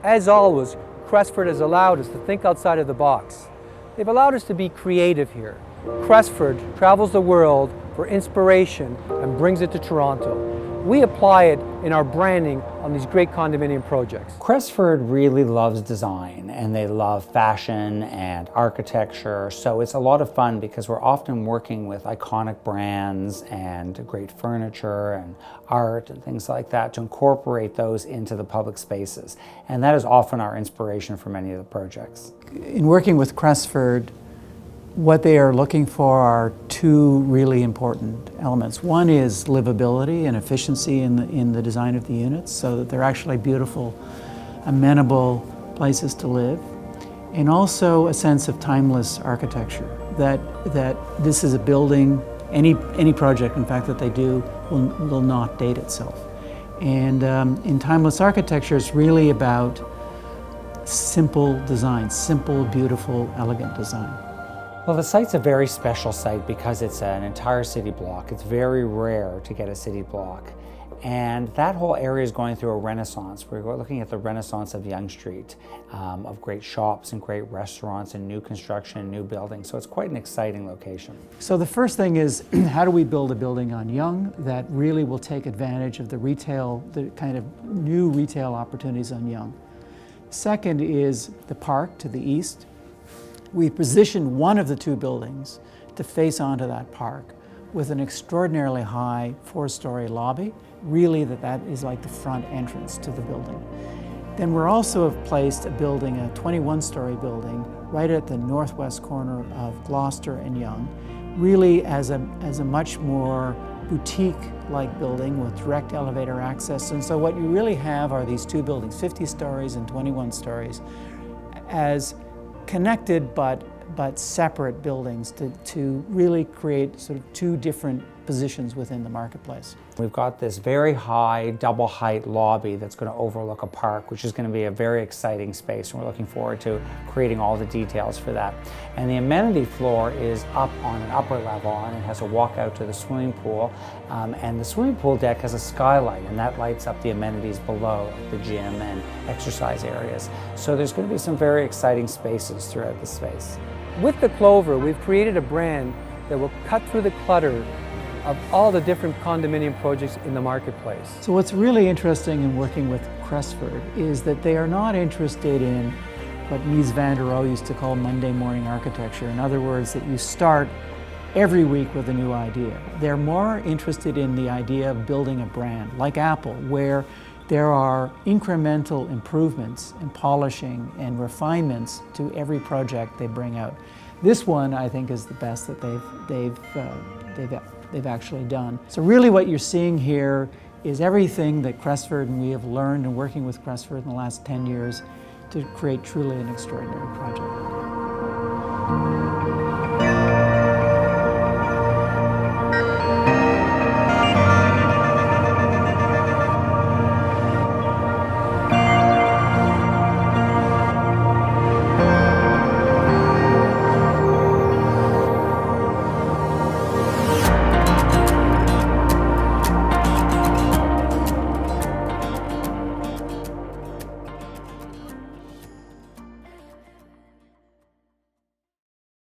As always, Crestford has allowed us to think outside of the box. They've allowed us to be creative here. Crestford travels the world for inspiration and brings it to Toronto. We apply it in our branding on these great condominium projects. Crestford really loves design, and they love fashion and architecture, so it's a lot of fun because we're often working with iconic brands and great furniture and art and things like that to incorporate those into the public spaces. And that is often our inspiration for many of the projects. In working with Crestford, what they are looking for are two really important elements. One is livability and efficiency in the design of the units, so that they're actually beautiful, amenable places to live, and also a sense of timeless architecture, that this is a building, any project in fact that they do will not date itself. And in timeless architecture, it's really about simple design, simple, beautiful, elegant design. Well, the site's a very special site because it's an entire city block. It's very rare to get a city block. And that whole area is going through a renaissance. We're looking at the renaissance of Yonge Street, of great shops and great restaurants and new construction and new buildings. So it's quite an exciting location. So the first thing is, how do we build a building on Yonge that really will take advantage of the kind of new retail opportunities on Yonge? Second is the park to the east. We positioned one of the two buildings to face onto that park with an extraordinarily high 4-story lobby. Really that is like the front entrance to the building. Then we're also have placed a building, a 21-story building, right at the northwest corner of Gloucester and Yonge, really as a much more boutique-like building with direct elevator access. And so what you really have are these two buildings, 50 stories and 21 stories, as connected but separate buildings to really create sort of two different positions within the marketplace. We've got this very high double height lobby that's going to overlook a park, which is going to be a very exciting space, and we're looking forward to creating all the details for that. And the amenity floor is up on an upper level, and it has a walkout to the swimming pool, and the swimming pool deck has a skylight, and that lights up the amenities below, like the gym and exercise areas. So there's going to be some very exciting spaces throughout the space. With the Clover, we've created a brand that will cut through the clutter of all the different condominium projects in the marketplace. So what's really interesting in working with Crestford is that they are not interested in what Mies van der Rohe used to call Monday morning architecture. In other words, that you start every week with a new idea. They're more interested in the idea of building a brand, like Apple, where there are incremental improvements and polishing and refinements to every project they bring out. This one, I think, is the best that they've actually done. So really what you're seeing here is everything that Crestford and we have learned in working with Crestford in the last 10 years to create truly an extraordinary project.